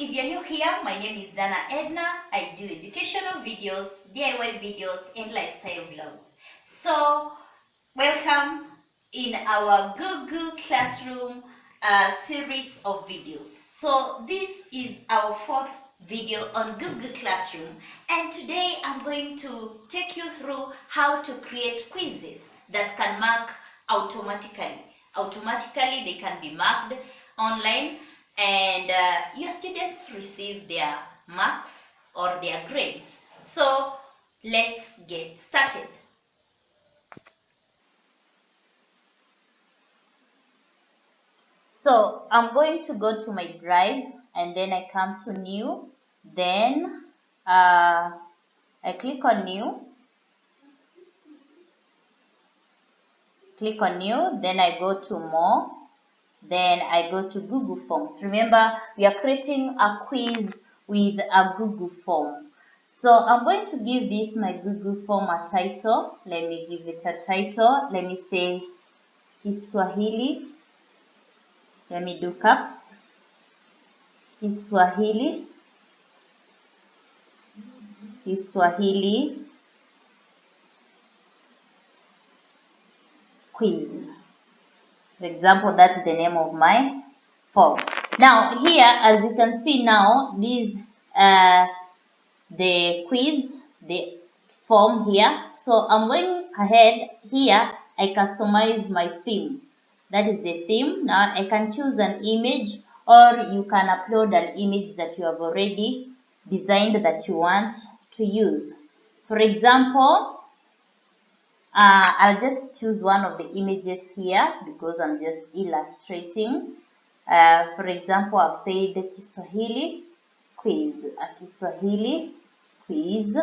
if you're new here, my name is Dana Edna. I do educational videos, DIY videos, and lifestyle vlogs. So, welcome in our Google Classroom series of videos. So, this is our fourth video on Google Classroom, and today I'm going to take you through how to create quizzes that can mark automatically. Automatically, they can be marked online, and your students receive their marks or their grades. So let's get started. So I'm going to go to my drive, and then I come to new, then I click on new, then I go to more, then I go to Google Forms. Remember, we are creating a quiz with a Google form. So I'm going to give this my Google form a title. Let me give it a title. Let me say Kiswahili. Let me do caps. Kiswahili quiz. For example, that's the name of my form. Now here, as you can see now, this the quiz, the form here. So I'm going ahead here. I customize my theme. That is the theme. Now I can choose an image, or you can upload an image that you have already designed that you want to use. For example, I'll just choose one of the images here because I'm just illustrating. For example, I've said the Kiswahili quiz, a Kiswahili quiz.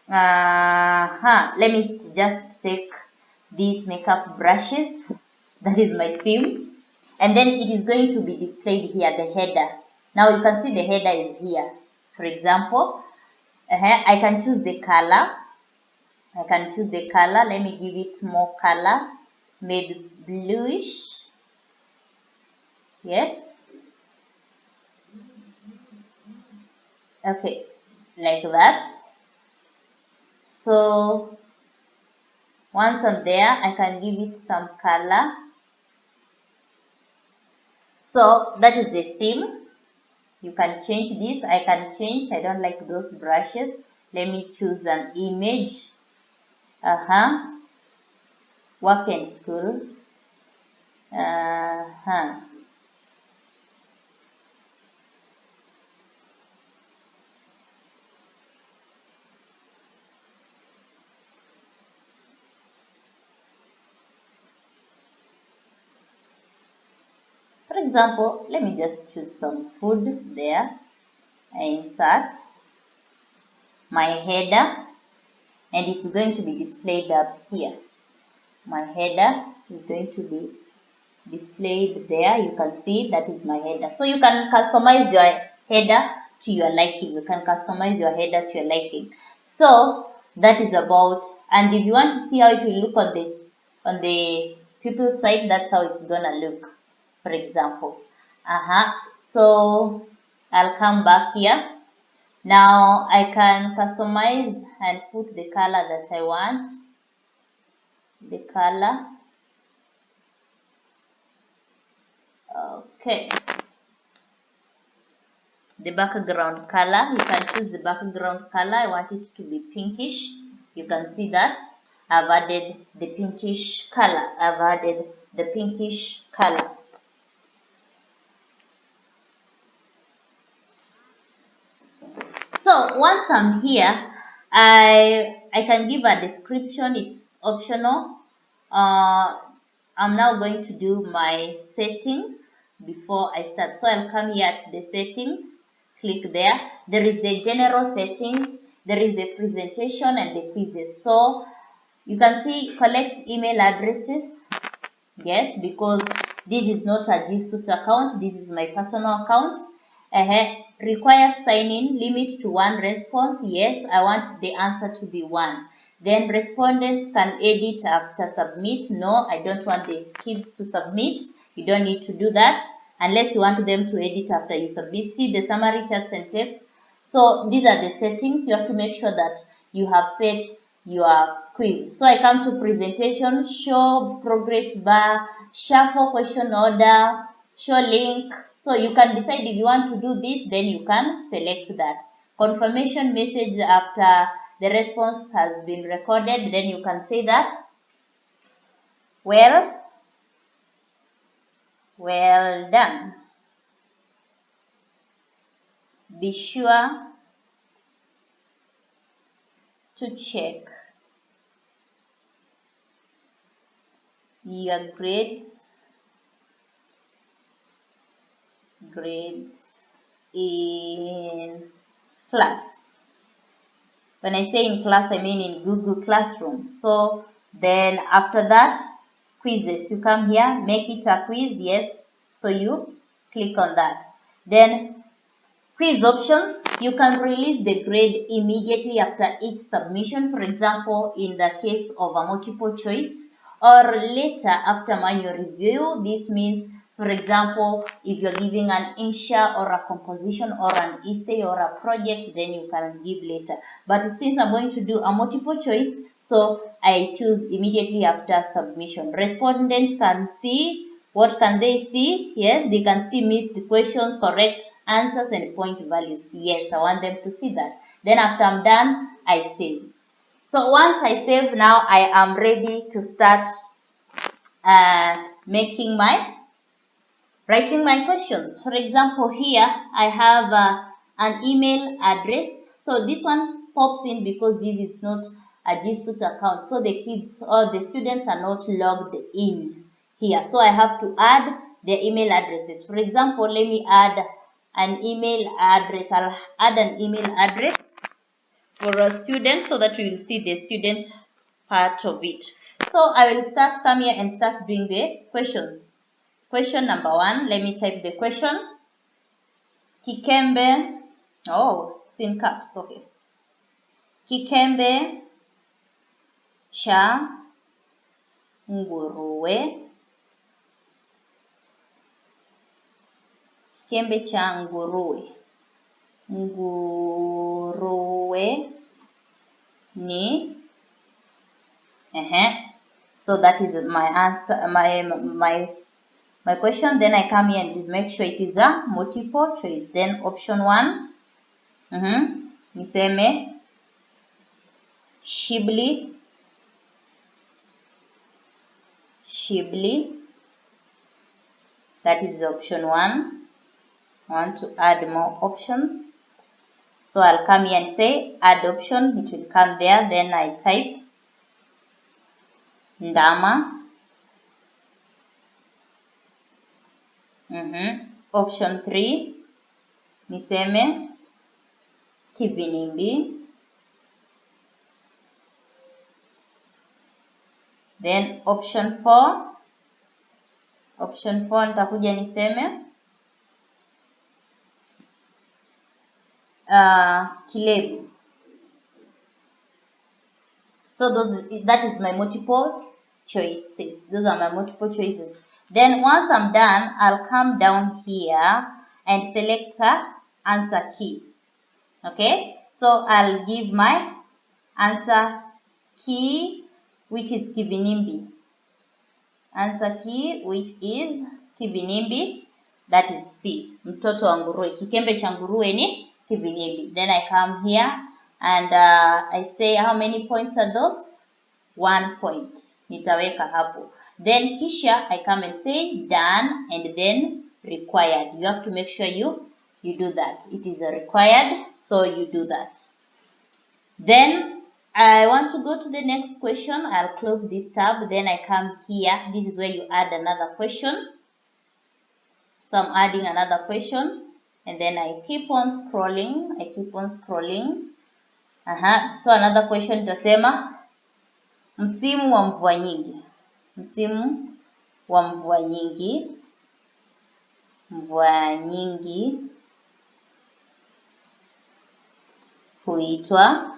Let me just take these makeup brushes. That is my theme. And then it is going to be displayed here, the header. Now you can see the header is here. For example, I can choose the color. Let me give it more color, maybe bluish. Yes. Okay, like that. So once I'm there, I can give it some color. So that is the theme. You can change this. I can change. I don't like those brushes. Let me choose an image. Work and school. For example, let me just choose some food there. I insert my header, and it's going to be displayed up here. My header is going to be displayed there. You can see that is my header. So you can customize your header to your liking. You can customize your header to your liking. So that is about, and if you want to see how it will look on the pupil side, that's how it's gonna look. For example, so I'll come back here. Now I can customize and put the color that I want. The color. Okay. The background color, you can choose the background color. I want it to be pinkish. You can see that I've added the pinkish color. So once I'm here, I can give a description. It's optional. I'm now going to do my settings before I start. So I'll come here to the settings, click there. There is the general settings, there is the presentation and the quizzes. So you can see collect email addresses. Yes, because this is not a G Suite account, this is my personal account. Require sign in, limit to one response. Yes, I want the answer to be one. Then respondents can edit after submit. No, I don't want the kids to submit. You don't need to do that. unless you want them to edit after you submit. See the summary, charts and text. So these are the settings. You have to make sure that you have set your quiz. So I come to presentation, show progress bar, shuffle question order, show link. So you can decide if you want to do this, then you can select that. Confirmation message after the response has been recorded, then you can say that, well done. Be sure to check your grades in class. When I say in class, I mean in Google Classroom. So then after that, quizzes. You come here, make it a quiz, yes. So you click on that. Then quiz options, you can release the grade immediately after each submission. For example, in the case of a multiple choice, or later after manual review. This means, for example, if you're giving an insha or a composition or an essay or a project, then you can give later. But since I'm going to do a multiple choice, so I choose immediately after submission. Respondent can see. What can they see? Yes, they can see missed questions, correct answers, and point values. Yes, I want them to see that. Then after I'm done, I save. So once I save, now I am ready to start writing my questions. For example, here I have an email address. So this one pops in because this is not a G Suite account. So the kids or the students are not logged in here. So I have to add their email addresses. For example, let me add an email address. I'll add an email address for a student so that we will see the student part of it. So I will come here and start doing the questions. Question number 1, let me type the question. Kikembe, it's in caps, okay. Kikembe cha nguruwe. Kikembe cha nguruwe. Nguruwe ni. So that is my answer, my question. Then I come here and make sure it is a multiple choice. Then option 1, niseme shibli. That is option 1. I want to add more options. So I'll come here and say add option. It will come there. Then I type ndama. Option 3, niseme kivinimbi. Then option 4, nitakuja niseme kilevu. So that is my multiple choices. Those are my multiple choices. Then once I'm done, I'll come down here and select answer key. Okay, so I'll give my answer key, which is kivinimbi. Answer key, which is kivinimbi, that is C. Mtoto wa nguruwe. Kikembe cha nguruwe ni kivinimbi. Then I come here and I say how many points are those? 1 point. Nitaweka hapo. Then kisha I come and say done and then required. You have to make sure you do that. It is a required, so you do that. Then I want to go to the next question. I'll close this tab. Then I come here. This is where you add another question. So I'm adding another question. And then I keep on scrolling. So another question tasema msimu wa mvua nyingi. Msimu wa mvua nyingi. Mvua nyingi huitwa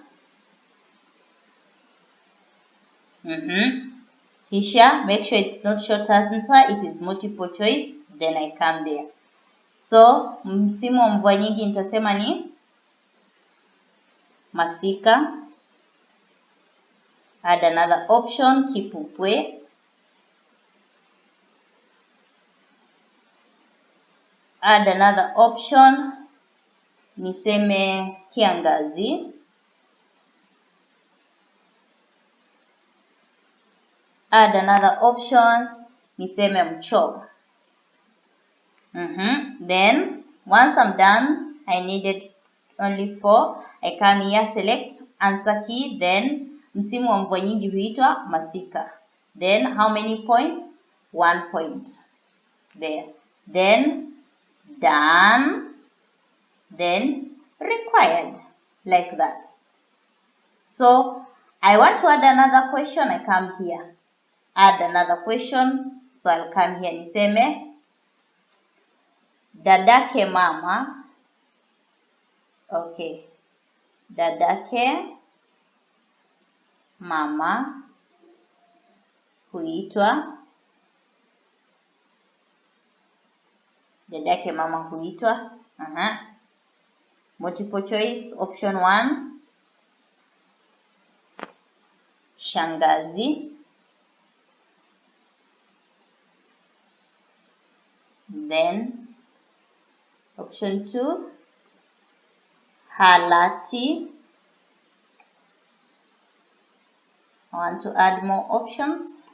Kisha make sure it's not short answer, it is multiple choice, then I come there. So msimu wa mvua nyingi nitasema ni masika. Add another option, kipupwe. Add another option, niseme kiangazi. Add another option, niseme mchoro. Then once I'm done, I needed only 4. I come here, select answer key, then msimu wa mvua nyingi huitwa masika. Then how many points? 1 point. There. Then done. Then required. Like that. So I want to add another question. I come here. Add another question. So I'll come here. Niseme dadake mama. Okay. Dadake mama huitwa. Dadake mama huitwa. Multiple choice. Option 1. Shangazi. Then option 2. Halati. I want to add more options.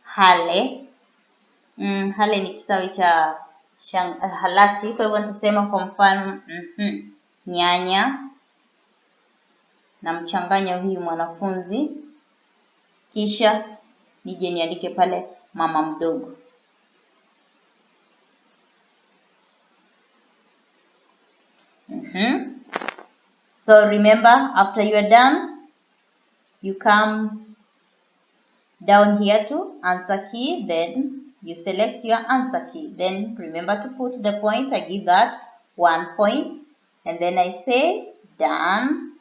Hale. Hale ni kisawi cha halati. Kwa hivyo nitasema kwa mfano nyanya. Na mchanganya huyu mwanafunzi. Kisha nije niandike pale mama mdogo. So remember, after you are done, you come down here to answer key, then you select your answer key. Then remember to put the point. I give that 1 point, and then I say done,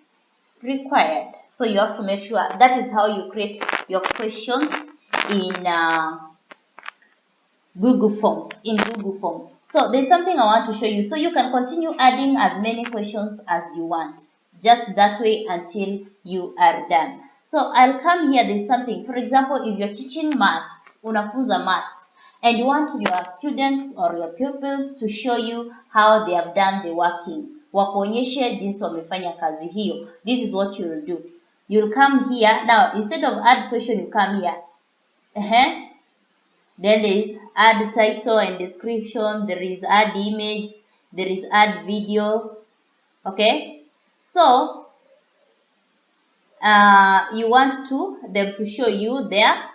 required. So you have to make sure that is how you create your questions in Google Forms. So there's something I want to show you. So you can continue adding as many questions as you want. Just that way until you are done. So I'll come here, there's something. For example, if you're teaching maths, unafunza maths, and you want your students or your pupils to show you how they have done the working. Wakuonyeshe jinsi wamefanya kazi hiyo. This is what you'll do. You'll come here. Now, instead of add question, you come here. Then there is add title and description. There is add image. There is add video. Okay. So you want them to show you their.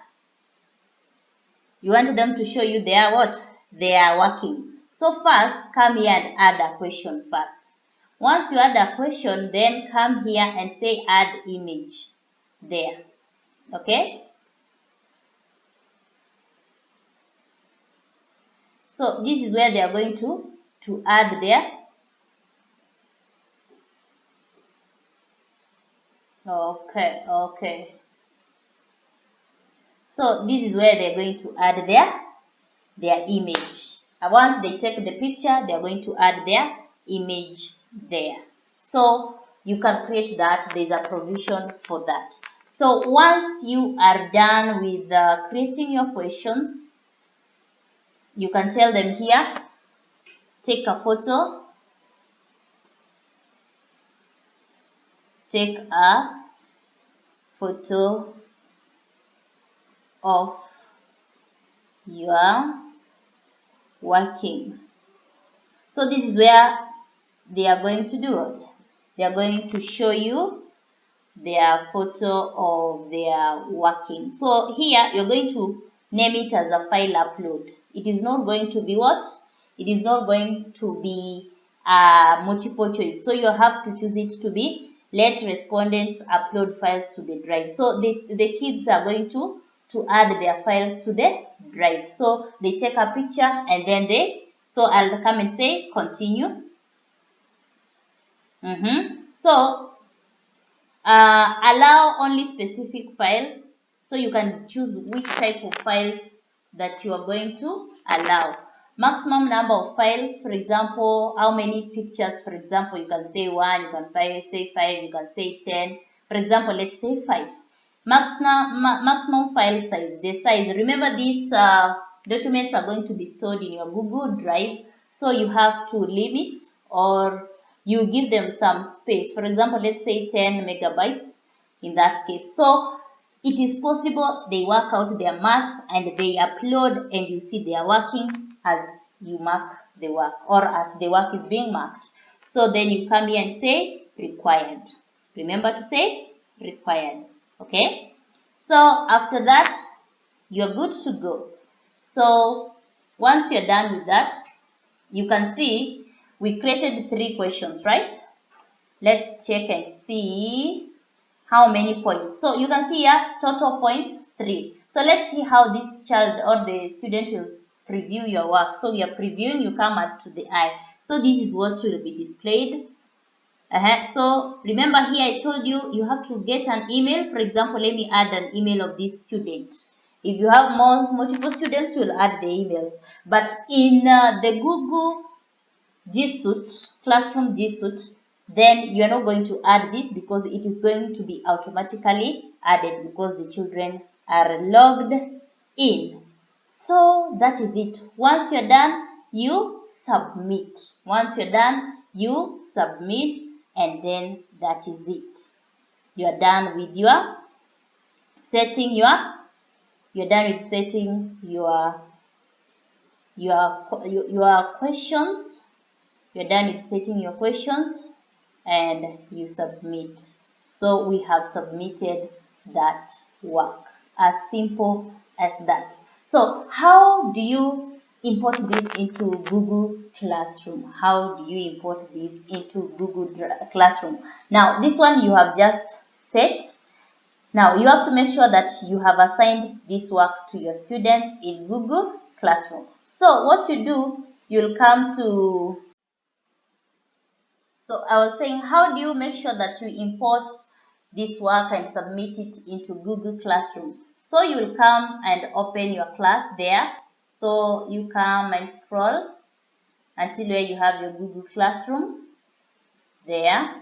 You want them to show you their what? They are working. So first, come here and add a question first. Once you add a question, then come here and say add image. There. Okay. So this is where they are going to add their. Okay. So this is where they're going to add their image. And once they take the picture, they're going to add their image there. So you can create that. There's a provision for that. So once you are done with creating your questions, you can tell them here, take a photo. Take a photo of your working. So this is where they are going to do it. They are going to show you their photo of their working. So here you're going to name it as a file upload. It is not going to be what? It is not going to be multiple choice. So you have to choose it to be let respondents upload files to the drive. So the kids are going to add their files to the drive. So they take a picture and then so I'll come and say continue. So allow only specific files, so you can choose which type of files that you are going to allow. Maximum number of files, for example, how many pictures, for example, you can say 1, you can say 5, you can say 10. For example, let's say 5. Maximum file size, the size. Remember, these documents are going to be stored in your Google Drive, so you have to limit or you give them some space. For example, let's say 10 megabytes in that case. So it is possible they work out their math and they upload, and you see they are working as you mark the work or as the work is being marked. So then you come here and say required. Remember to say required. Okay. So after that, you're good to go. So once you're done with that, you can see we created 3 questions, right? Let's check and see how many points. So you can see here total points 3. So let's see how this child or the student will preview your work. So we are previewing, you come up to the eye. So this is what will be displayed. So remember here I told you have to get an email. For example, let me add an email of this student. If you have multiple students, you will add the emails. But in the Google G Suite, Classroom G Suite, then you are not going to add this because it is going to be automatically added because the children are logged in. So that is it. Once you're done, you submit. Once you're done, you submit, and then that is it. You're done with your setting you're done with setting your questions. You're done with setting your questions and you submit. So we have submitted that work. As simple as that. So how do you import this into Google Classroom? How do you import this into Google Classroom? Now this one you have just set. Now you have to make sure that you have assigned this work to your students in Google Classroom. So what you do, you'll come to, so I was saying, how do you make sure that you import this work and submit it into Google Classroom? So you will come and open your class there. So you come and scroll until where you have your Google Classroom there.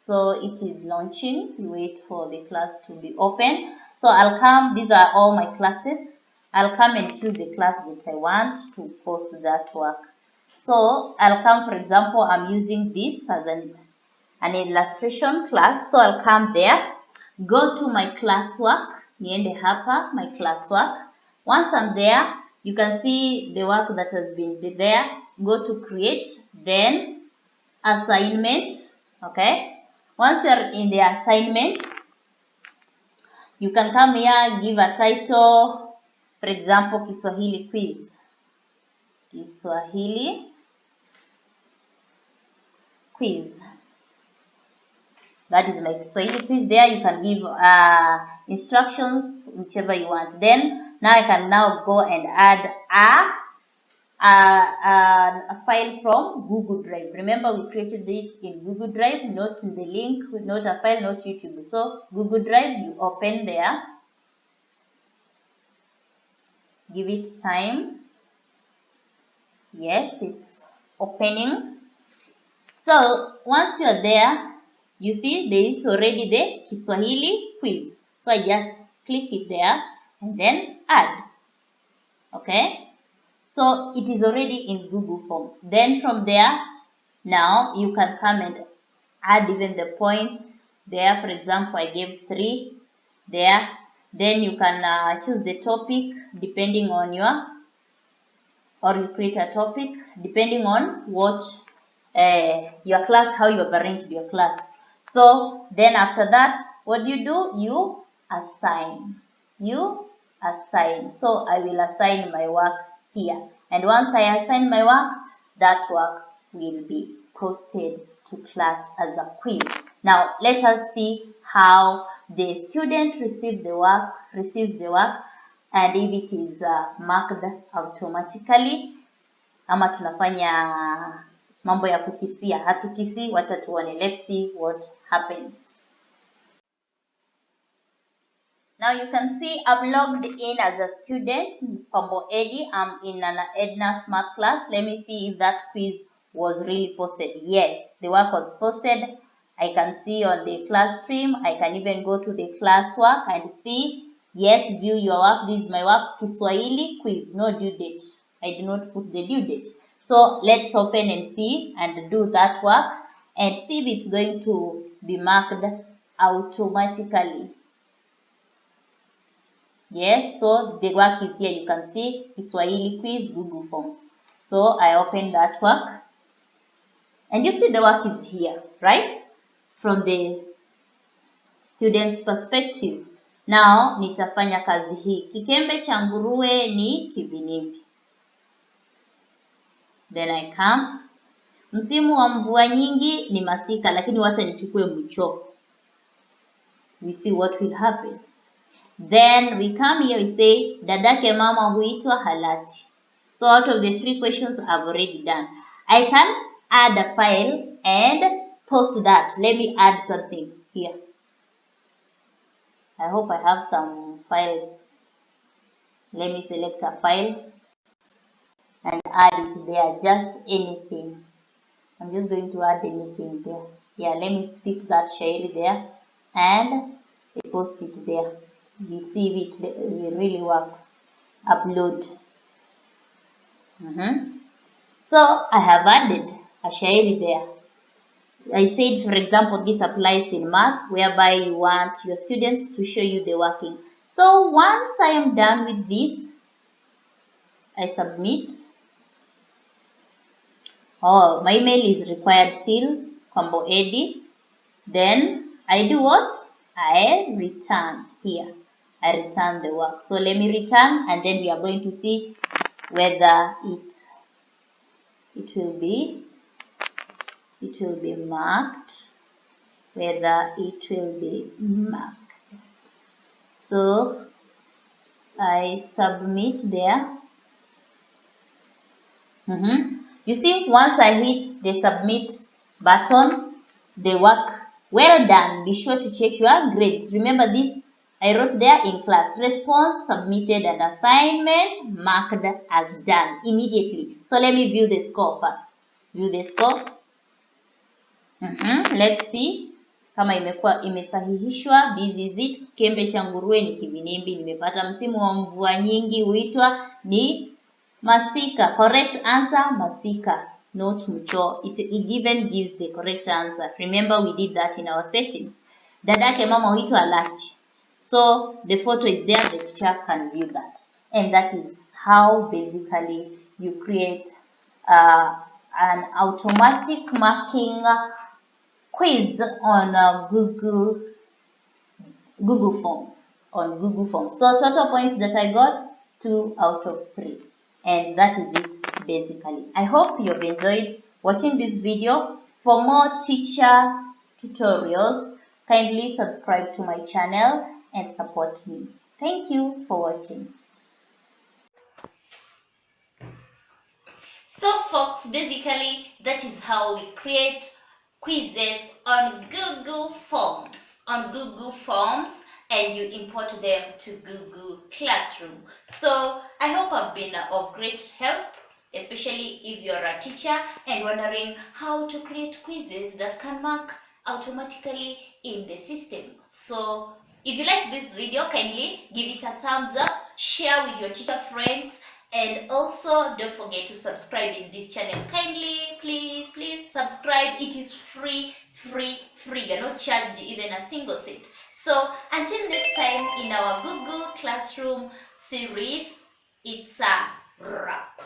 So it is launching. You wait for the class to be open. So I'll come, these are all my classes. I'll come and choose the class that I want to post that work. So I'll come, for example, I'm using this as an illustration class. So I'll come there, go to my classwork, niende hapa, my classwork. Once I'm there, you can see the work that has been there. Go to create, then assignment, okay. Once you are in the assignment, you can come here, give a title, for example, Kiswahili quiz. Kiswahili quiz. That is my Kiswahili quiz. There you can give instructions, whichever you want. Then now I can now go and add a file from Google Drive. Remember, we created it in Google Drive, not in the link, not a file, not YouTube. So Google Drive, you open there, give it time. Yes, it's opening. So once you're there, you see there is already the Kiswahili quiz. So I just click it there and then add. Okay. So it is already in Google Forms. Then from there, now you can come and add even the points there. For example, I gave 3 there. Then you can choose the topic depending on or you create a topic depending on what your class, how you have arranged your class. So then after that, what do? You assign. You assign. So I will assign my work here. And once I assign my work, that work will be posted to class as a quiz. Now let us see how the student receives the work, and if it is marked automatically ama tunafanya mambo ya kukisia. Hatukisi, wacha tuone. Let's see what happens. Now you can see I'm logged in as a student, Kwambo Eddie. I'm in an Edna Smart class. Let me see if that quiz was really posted. Yes, the work was posted. I can see on the class stream. I can even go to the classwork and see. Yes, view your work. This is my work. Kiswahili quiz, no due date. I did not put the due date. So let's open and see and do that work and see if it's going to be marked automatically. Yes, so the work is here. You can see Kiswahili quiz, Google Forms. So I open that work and you see the work is here, right? From the student's perspective. Now nitafanya kazi hii. Kikembe cha nguruwe ni kivinimbi. Then I come. Msimu wa mvua nyingi ni masika, lakini wacha nichukue mcho. We see what will happen. Then we come here, we say dadake mama huitwa Halati. So out of the 3 questions I've already done. I can add a file and post that. Let me add something here. I hope I have some files. Let me select a file and add it there, just anything. I'm just going to add anything there. Yeah, let me pick that shairi there and post it there. You see if it really works. Upload. So I have added a shairi there. I said, for example, this applies in math, whereby you want your students to show you the working. So once I am done with this, I submit. Oh, my mail is required still, Kwambo Eddie. Then I do what? I return here. I return the work. So let me return and then we are going to see whether it will be marked. Whether it will be marked. So I submit there. You see, once I hit the submit button, the work well done. Be sure to check your grades. Remember this, I wrote there in class. Response submitted and assignment marked as done immediately. So let me view the score first. View the score. Let's see kama imesahihishwa. This is it. Kikembe cha nguruwe ni kivinimbi. Nimepata. Msimu wa mvua nyingi huitwa ni masika. Correct answer, masika, not mcho. It even gives the correct answer. Remember we did that in our settings. Dadake mama huitwa Halati. So the photo is there. The teacher can view that. And that is how basically you create an automatic marking quiz on Google Forms. So total points that I got, 2 out of 3. And that is it basically. I hope you've enjoyed watching this video. For more teacher tutorials, kindly subscribe to my channel and support me. Thank you for watching. So folks, basically that is how we create quizzes on Google Forms. And you import them to Google Classroom. So I hope I've been of great help, especially if you're a teacher and wondering how to create quizzes that can mark automatically in the system. So if you like this video, kindly give it a thumbs up, share with your teacher friends, and also don't forget to subscribe in this channel. Kindly, please subscribe. It is free. You're not charged even a single cent. So until next time in our Google Classroom series, it's a wrap.